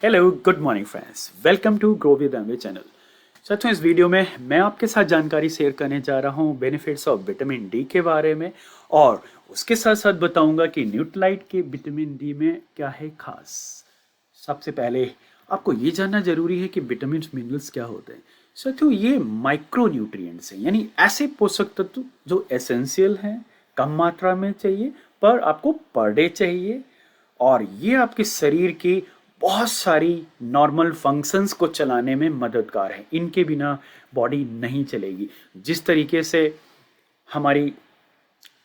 Hello good morning friends, welcome to grow with Amway channel. साथियों, इस video में मैं आपके साथ जानकारी शेयर करने जा रहा हूँ बेनिफिट्स ऑफ विटामिन डी के बारे में, और उसके साथ साथ बताऊंगा कि न्यूट्रालाइट के विटामिन डी में क्या है खास। सबसे पहले आपको ये जानना जरूरी है कि विटामिन मिनरल्स क्या होते हैं। साथियों, ये माइक्रो न्यूट्रिएंट्स हैं, यानी ऐसे पोषक तत्व जो एसेंशियल हैं, कम मात्रा में चाहिए पर आपको पर डे चाहिए, और ये आपके शरीर की बहुत सारी नॉर्मल फंक्शंस को चलाने में मददगार है। इनके बिना बॉडी नहीं चलेगी। जिस तरीके से हमारी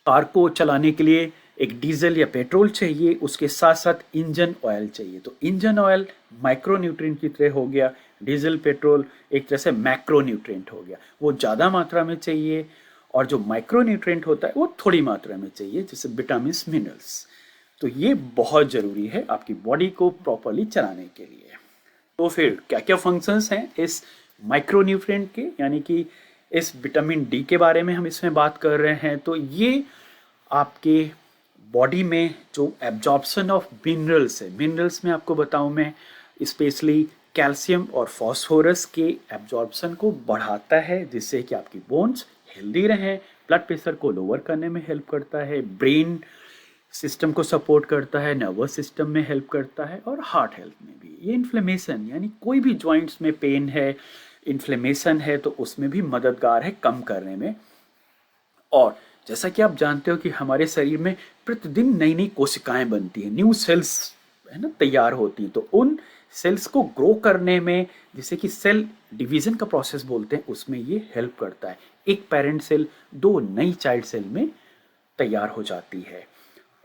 कार को चलाने के लिए एक डीजल या पेट्रोल चाहिए, उसके साथ साथ इंजन ऑयल चाहिए। तो इंजन ऑयल माइक्रो न्यूट्रिएंट की तरह हो गया, डीजल पेट्रोल एक तरह से मैक्रो न्यूट्रिएंट हो गया। वो ज़्यादा मात्रा में चाहिए, और जो माइक्रो न्यूट्रिएंट होता है वो थोड़ी मात्रा में चाहिए, जैसे विटामिन मिनरल्स। तो ये बहुत ज़रूरी है आपकी बॉडी को प्रॉपरली चलाने के लिए। तो फिर क्या क्या फंक्शंस हैं इस माइक्रो न्यूट्रिएंट के, यानी कि इस विटामिन डी के बारे में हम इसमें बात कर रहे हैं। तो ये आपके बॉडी में जो एब्जॉर्प्शन ऑफ मिनरल्स है, मिनरल्स में आपको बताऊं मैं, स्पेशली कैल्शियम और फॉस्फोरस के एब्जॉर्प्शन को बढ़ाता है, जिससे कि आपकी बोन्स हेल्दी रहें। ब्लड प्रेशर को लोअर करने में हेल्प करता है, ब्रेन सिस्टम को सपोर्ट करता है, नर्वस सिस्टम में हेल्प करता है, और हार्ट हेल्थ में भी। ये इन्फ्लेमेशन, यानी कोई भी जॉइंट्स में पेन है, इन्फ्लेमेशन है, तो उसमें भी मददगार है कम करने में। और जैसा कि आप जानते हो कि हमारे शरीर में प्रतिदिन नई नई कोशिकाएं बनती हैं, न्यू सेल्स है ना तैयार होती हैं। तो उन सेल्स को ग्रो करने में, जिसे कि सेल डिवीजन का प्रोसेस बोलते हैं, उसमें ये हेल्प करता है। एक पेरेंट सेल दो नई चाइल्ड सेल में तैयार हो जाती है।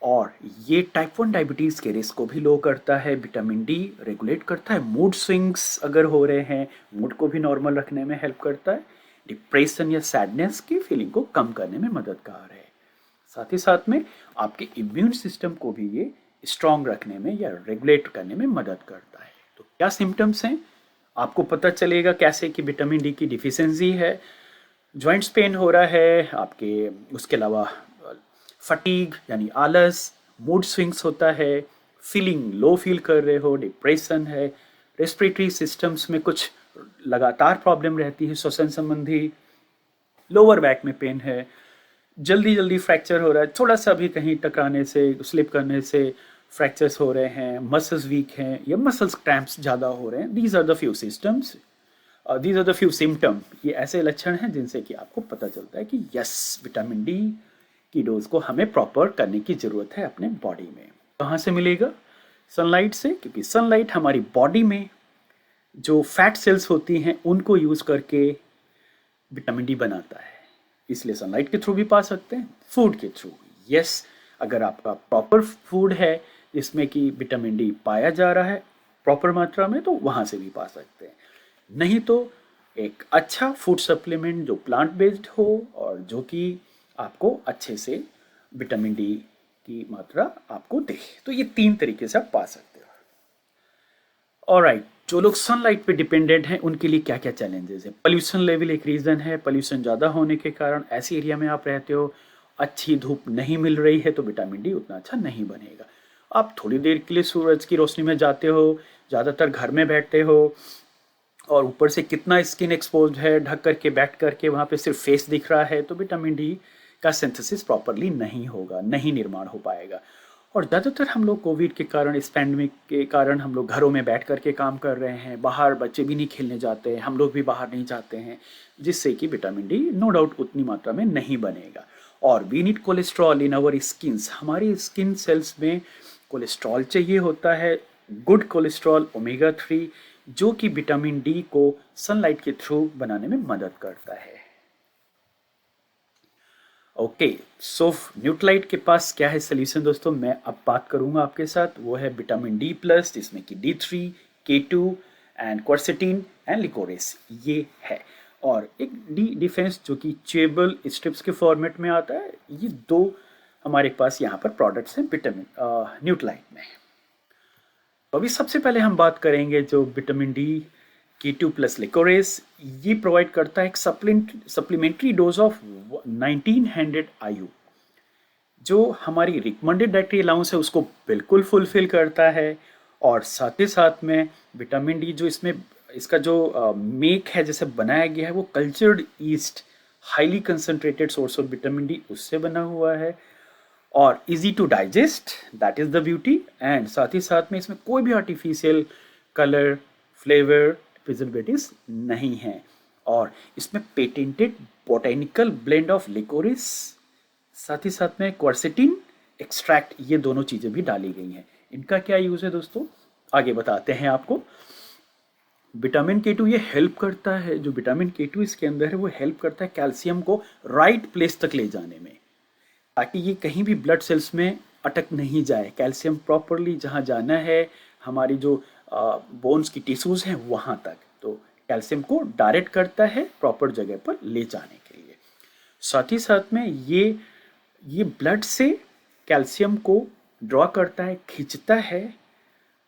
और ये टाइप 1 डायबिटीज़ के रिस्क को भी लो करता है। विटामिन डी रेगुलेट करता है मूड स्विंग्स अगर हो रहे हैं, मूड को भी नॉर्मल रखने में हेल्प करता है। डिप्रेशन या सैडनेस की फीलिंग को कम करने में मददगार है। साथ ही साथ में आपके इम्यून सिस्टम को भी ये स्ट्रांग रखने में या रेगुलेट करने में मदद करता है। तो क्या सिम्टम्स हैं, आपको पता चलेगा कैसे कि विटामिन डी की डिफिशियंसी है। जॉइंट्स पेन हो रहा है आपके, उसके अलावा फटीग यानी आलस, मूड स्विंग्स होता है, फीलिंग लो फील कर रहे हो, डिप्रेशन है, रेस्पिरेटरी सिस्टम्स में कुछ लगातार प्रॉब्लम रहती है श्वसन संबंधी, लोअर बैक में पेन है, जल्दी जल्दी फ्रैक्चर हो रहा है, थोड़ा सा भी कहीं टकराने से, स्लिप करने से फ्रैक्चर्स हो रहे हैं, मसल्स वीक हैं, या मसल्स क्रैम्प्स ज़्यादा हो रहे हैं। These are the few systems, these are the few symptom. ये ऐसे लक्षण हैं जिनसे कि आपको पता चलता है कि यस, विटामिन डी की डोज को हमें प्रॉपर करने की ज़रूरत है अपने बॉडी में। कहाँ से मिलेगा? सनलाइट से, क्योंकि सनलाइट हमारी बॉडी में जो फैट सेल्स होती हैं उनको यूज़ करके विटामिन डी बनाता है। इसलिए सनलाइट के थ्रू भी पा सकते हैं, फूड के थ्रू। यस, अगर आपका प्रॉपर फूड है जिसमें कि विटामिन डी पाया जा रहा है प्रॉपर मात्रा में, तो वहाँ से भी पा सकते हैं। नहीं तो एक अच्छा फूड सप्लीमेंट जो प्लांट बेस्ड हो और जो कि आपको अच्छे से विटामिन डी की मात्रा आपको दे, तो ये 3 तरीके से आप पा सकते हो। ऑलराइट, जो लोग सनलाइट पे डिपेंडेंट हैं उनके लिए क्या क्या चैलेंजेस है? पोल्यूशन लेवल एक रीज़न है। पोल्यूशन ज़्यादा होने के कारण, ऐसी एरिया में आप रहते हो, अच्छी धूप नहीं मिल रही है, तो विटामिन डी उतना अच्छा नहीं बनेगा। आप थोड़ी देर के लिए सूरज की रोशनी में जाते हो, ज़्यादातर घर में बैठते हो, और ऊपर से कितना स्किन एक्सपोज है, ढक करके बैठ करके वहाँ पे सिर्फ फेस दिख रहा है, तो विटामिन डी का सिंथेसिस प्रॉपरली नहीं होगा, नहीं निर्माण हो पाएगा। और ज़्यादातर हम लोग कोविड के कारण, इस पैंडमिक के कारण, हम लोग घरों में बैठ करके काम कर रहे हैं, बाहर बच्चे भी नहीं खेलने जाते हैं, हम लोग भी बाहर नहीं जाते हैं, जिससे कि विटामिन डी नो डाउट उतनी मात्रा में नहीं बनेगा। और we need cholesterol in our skins, हमारी स्किन सेल्स में कोलेस्ट्रॉल चाहिए होता है, गुड कोलेस्ट्रॉल ओमेगा 3, जो कि विटामिन डी को सनलाइट के थ्रू बनाने में मदद करता है। ओके, सो न्यूट्रालाइट के पास क्या है सोल्यूशन दोस्तों, मैं अब बात करूंगा आपके साथ। वो है विटामिन डी प्लस, जिसमें कि D3, K2 एंड क्वर्सेटीन एंड लिकोरेस ये है। और एक डी डिफेंस जो कि चेबल स्ट्रिप्स के फॉर्मेट में आता है। ये 2 हमारे पास यहाँ पर प्रोडक्ट्स हैं विटामिन न्यूट्रालाइट में। तो अभी सबसे पहले हम बात करेंगे जो विटामिन डी K2 प्लस लिकोरेस, ये प्रोवाइड करता है एक सप्लीमेंट्री डोज ऑफ 1900 IU, जो हमारी रिकमेंडेड डाइटरी अलाउंस है उसको बिल्कुल फुलफिल करता है। और साथ ही साथ में विटामिन डी जो इसमें इसका जो मेक है जैसे बनाया गया है वो cultured yeast highly concentrated source of vitamin D उससे बना हुआ है और easy to digest, that is the beauty. And साथ ही साथ में इसमें कोई भी आर्टिफिशियल कलर फ्लेवर प्रिजर्वेटिव्स नहीं है और इसमें patented botanical blend of liquorice साथ ही साथ में क्वर्सेटिन एक्सट्रैक्ट ये दोनों चीजें भी डाली गई हैं। इनका क्या यूज है दोस्तों आगे बताते हैं आपको। विटामिन K2 ये हेल्प करता है, जो विटामिन K2 इसके अंदर है वो हेल्प करता है कैल्शियम को राइट प्लेस तक ले जाने में, ताकि ये कहीं भी ब्लड सेल्स में अटक नहीं जाए। कैल्शियम प्रॉपरली जहाँ जाना है हमारी जो बोन्स की टिश्यूज हैं वहाँ तक, तो कैल्शियम को डायरेक्ट करता है प्रॉपर जगह पर ले जाने के लिए। साथ ही साथ में ये ब्लड से कैल्शियम को ड्रॉ करता है, खींचता है,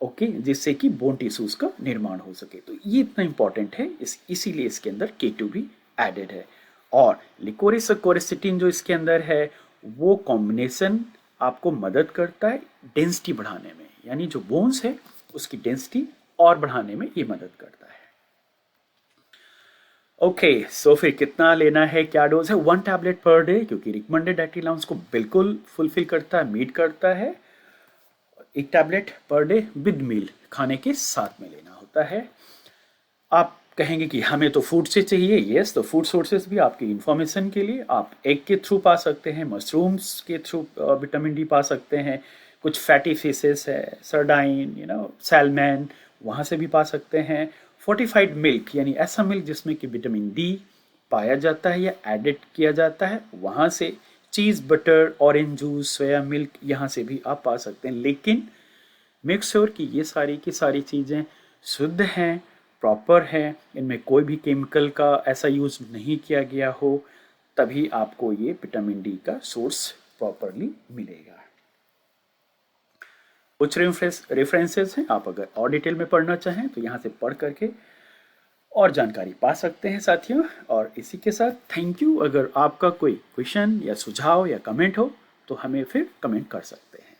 ओके, जिससे कि बोन टिश्यूज का निर्माण हो सके। तो ये इतना इंपॉर्टेंट है, इसीलिए इसके अंदर K2 भी एडेड है। और लिकोरिस और क्वेरसेटिन जो इसके अंदर है वो कॉम्बिनेशन आपको मदद करता है डेंसिटी बढ़ाने में, यानी जो बोन्स है उसकी डेंसिटी और बढ़ाने में ये मदद करता है। ओके, सो फिर कितना लेना है, क्या डोज है? 1 टैबलेट पर डे, क्योंकि रिकमेंडेड डाइटरी अलाउंस को बिल्कुल फुलफिल करता है, मीट करता है। 1 टैबलेट पर डे विद मील, खाने के साथ में लेना होता है। आप कहेंगे कि हमें तो फूड से चाहिए, यस, तो फूड सोर्सेज भी आपकी इंफॉर्मेशन के लिए आप एग के थ्रू पा सकते हैं, मशरूम्स के थ्रू विटामिन डी पा सकते हैं, कुछ फैटी फिशेस है, सरडाइन, सैलमन, वहाँ से भी पा सकते हैं। फोर्टिफाइड मिल्क यानी ऐसा मिल्क जिसमें कि विटामिन डी पाया जाता है या एडेड किया जाता है, वहाँ से cheese, butter, orange juice, soya milk, यहाँ से भी आप पा सकते हैं। लेकिन मेक श्योर कि ये सारी की सारी चीज़ें शुद्ध हैं, प्रॉपर है, इनमें कोई भी केमिकल का ऐसा यूज़ नहीं किया गया हो, तभी आपको ये विटामिन डी का सोर्स प्रॉपरली मिलेगा। कुछ रेफरेंसेस हैं, आप अगर और डिटेल में पढ़ना चाहें तो यहाँ से पढ़ करके और जानकारी पा सकते हैं साथियों। और इसी के साथ थैंक यू। अगर आपका कोई क्वेश्चन या सुझाव या कमेंट हो तो हमें फिर कमेंट कर सकते हैं।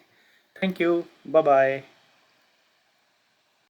Thank you, bye bye.